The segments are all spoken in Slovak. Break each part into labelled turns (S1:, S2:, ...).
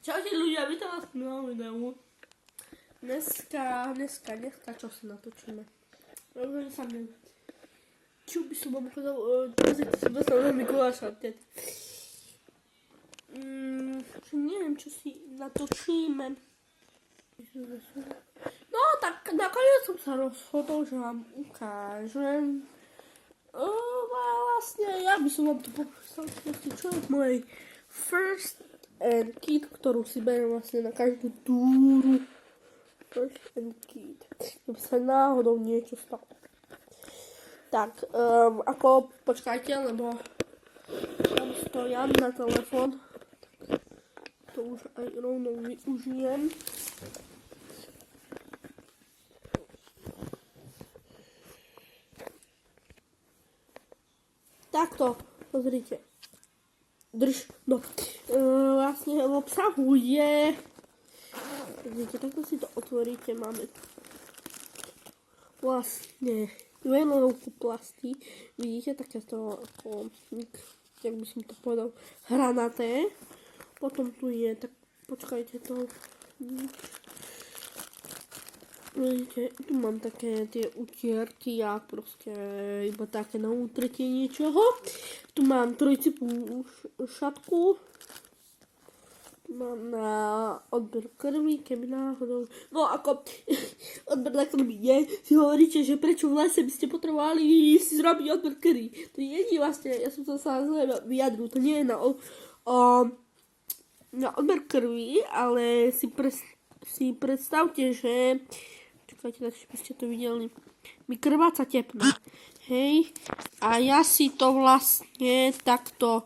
S1: Čaute ľudia, vítam vás pri novom videu. Dneska, čo si natočíme? Robíme sa mňa. Čo by som vám povedal, pozrite si dostal na Mikuláša, teď. Neviem, čo si natočíme. No, tak nakoniec som sa rozhodol, že vám ukážem. Vlastne, ja by som vám to popísal, čo je v mojej first and kit, ktorú si beriem vlastne na každú túru. First and kit. Keby sa náhodou niečo stalo. Tak, počkajte, lebo tam stojám na telefón. To už aj rovno využijem. Takto, pozrite. Drž, no. Vlastne obsahuje. Vidíte, takto si to otvoríte, máme vlastne veľkou plasty. Vidíte, takéto ako, jak by som to povedal, hranaté. Potom tu je, tak počkajte to. Vidíte, tu mám také tie utierky, ja proste iba také na útretie niečoho. Tu mám trojcipú šatku. Mám na odber krvi, keby náhodou. No ako odber na krvi je, si hovoríte, že prečo v lese by ste potrebovali si zrobiť odber krvi. To je vlastne, ja som to sa vyjadril, to nie je na odber krvi, ale si predstavte, že čakajte, tak by ste to videli. Mi krváca tepna. Hej. A ja si to vlastne takto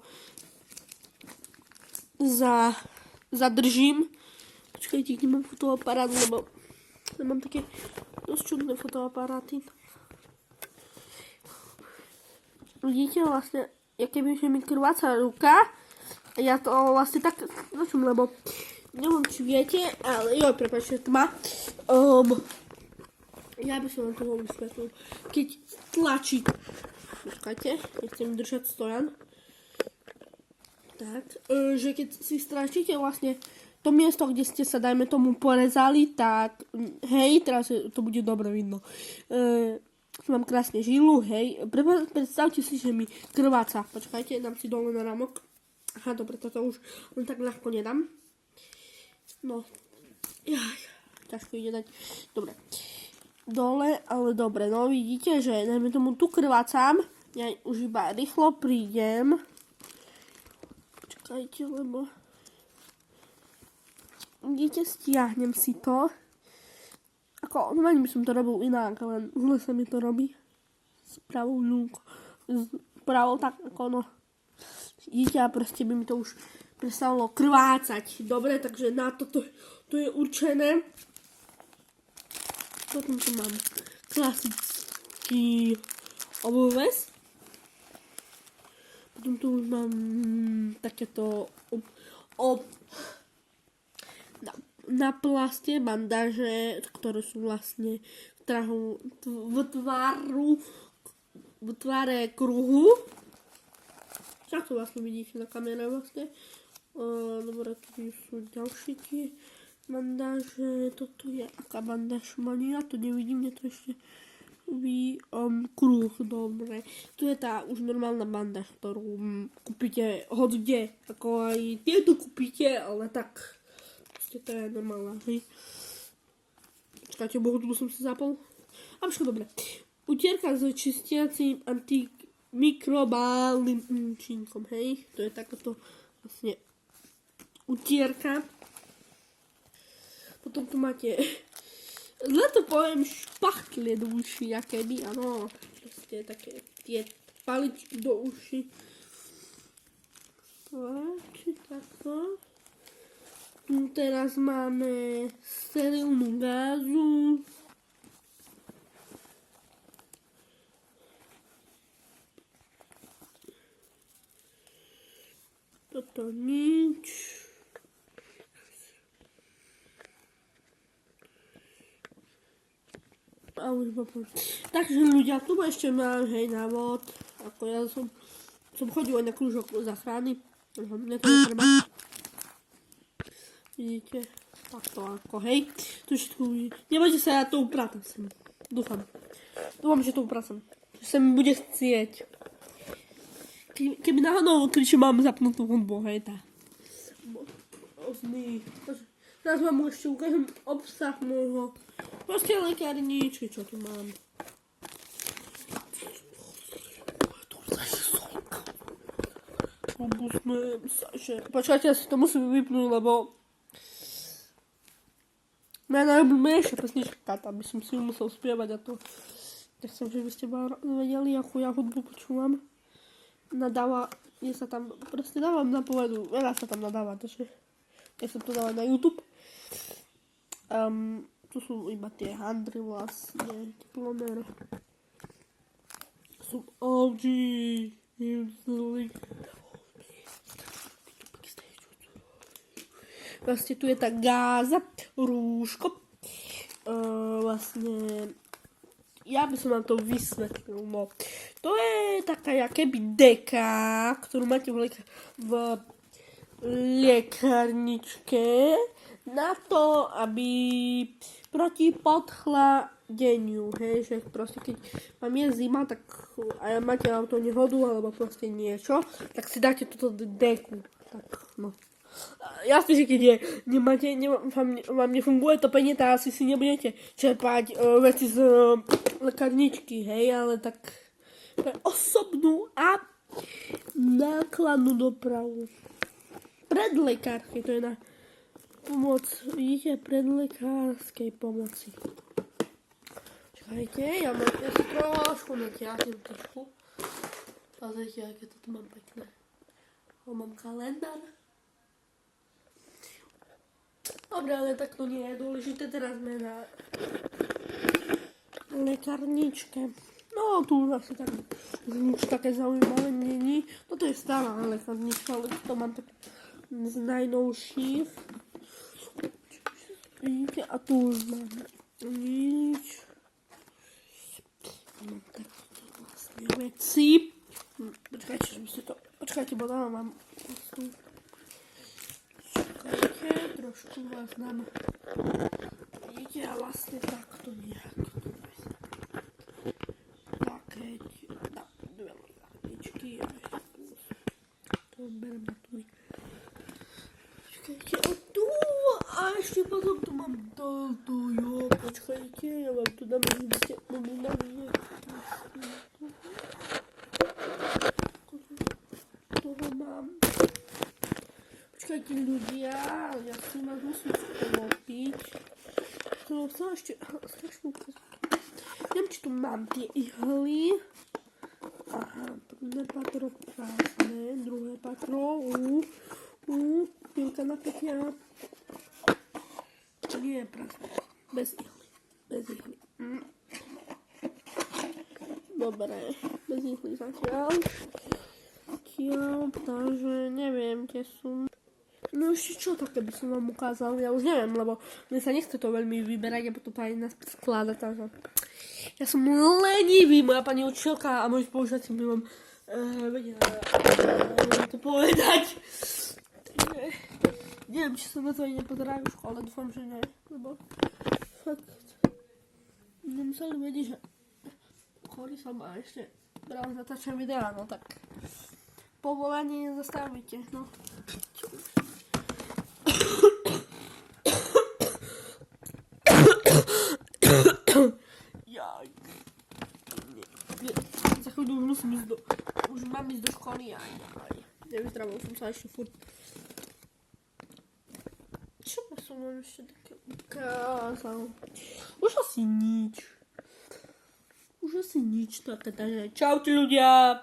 S1: zadržím. Počkajte, kde mám fotoaparát, lebo mám také dosť čudné fotoaparáty. Vidíte vlastne, keby mi krváca ruka, ja to vlastne tak začím, lebo neviem, či viete, ale prepáčte, tma. Ja by som vám to vysvetlil. Keď tlačíte, počkajte, nechcem držať stojan. Tak, že keď si stlačíte vlastne to miesto, kde ste sa, dajme tomu, porezali, tak, hej, teraz to bude dobre vidno. Mám krásne žilu, hej. Predstavte si, že mi krváca. Počkajte, dám si dole na ramok. Aha, dobre, toto už len tak ľahko nedám. No, ťažko ide dať. Dobre. Dole, ale dobre, no vidíte, že dajme tomu tu krvácam, ja už iba rýchlo prídem. Čakajte, lebo vidíte, stiahnem si to. Ako, normálne by som to robil inak, ale zle sa mi to robí. S pravou tak, ako no. Vidíte, a proste by mi to už prestalo krvácať. Dobre, takže na toto to je určené. Potom tu mám klasický obuvez. Potom tu už mám takéto na plaste bandáže, ktoré sú vlastne v tvare kruhu. Čo to vlastne vidíte na kamere vlastne. Dobre, tu sú ďalšie tie bandáže, toto je aká bandáž mania, to nevidím, mne to ešte kruh, dobre. Tu je tá už normálna bandáž, ktorú kúpite hodde, ako aj tieto kúpite, ale tak, proste to je normálna, hej. Počkáte, bohu som si zapol. A všetko dobre. Utierka s čistiacím antimikrobálnym účinkom, hej. To je takáto vlastne utierka. Potom tu máte, zle to poviem, špachtle do uši, akéby, áno, proste také tie paličky do uši. Takto. Teraz máme sterilnú gázu. Toto nič. A už takže ľudia, tu ešte mám, hej, návod. Ako ja som chodil aj na krúžok záchrany. Mne to netreba. Vidíte? Takto ako, hej. Tu všetko vidíte. Nebojte sa, ja to upratám sem. Dúfam, že to upratám. Že sa mi bude chcieť. Keby náhodou kričím, mám zapnutú hudbu, hej, tá. Teraz vám ešte ukážem obsah môjho proste lekárničky, čo tu mám. Obusmejem sa, že... Počkajte, ja si to musím vypnúť, lebo... Moja najobľúbenejšia pesnička, tam by som si ju musel spievať a to... Nechcem, že by ste vedeli, akú ja hudbu počúvam. Nadáva... Ja sa tam... Proste dávam na povedu. Veľa sa tam nadáva, takže... Nechcem to dávať na YouTube. Tu sú iba tie handry vlastne. Diplomer. Sú OG. Vlastne tu je tá gáza, rúško. Vlastne, ja by som vám to vysvetlil. No. To je taká jakéby deka, ktorú máte v lekárničke na to, aby proti podchladeniu, hej, že proste keď vám je zima, tak a máte auto nehodu alebo proste niečo, tak si dáte túto deku. Tak, no. Jasne, že keď vám nefunguje to penie, tak asi si nebudete čerpať veci z lekárničky, hej, ale tak pre osobnú a nákladnú dopravu. Predlekárskej, to je na pomoc, vidíte, predlekárskej pomoci. Čakajte, ja si trošku natiahnem trošku. Pozrite, aké to tu mám pekné. Mám kalendár. Dobre, ale tak to nie je dôležité, teraz sme na lekárničke. No, tu asi tak nič také zaujímavé není. No to je stará lekárnička, ale to mám tak z najnovších. Vidíte, a tu už mám nič. Mám takto vlastne veci. Počkajte, že by ste to... Počkajte, bo dávam vám... Trošku vás dám. Vidíte, a vlastne takto nejak. Také dve lekárničky. To berem na tu. Počkajte, a tu. A ešte potom tu mám toto, jo. Počkajte, ja vám tu dám, aby ste mohli navieť. Toho mám. Počkajte ľudia, ja si vás musím sklopiť. To sa ešte strašnú ukázku. Neviem, či tu mám tie ihly. Aha, prvé patro prázdne, druhé patro, pilka na petia. Nie je prázdne, bez ihly, bez ihly. Dobre, bez ihly zatiaľ. Takže neviem, kde sú. No ešte čo také by som vám ukázal, ja už neviem, lebo mne sa nechce to veľmi vyberať a potom to aj nás skladať, takže ja som lenivý, moja pani učiteľka a môj spolužiaci mi vám vedia to povedať. Takže neviem, či sa na to aj nepozerajú v škole, dúfam, že nie, lebo fakt nemuseli vedieť, že chorý som a ešte práve natáčam videá, no tak povolanie nezastavíte, no. Jaj. Za chvíľu už musím ísť už mám ísť do školy aj. Nevyzdravil som sa ešte furt. Čo by som vám ešte také ukázal? Už asi nič také, takže čaute ľudia.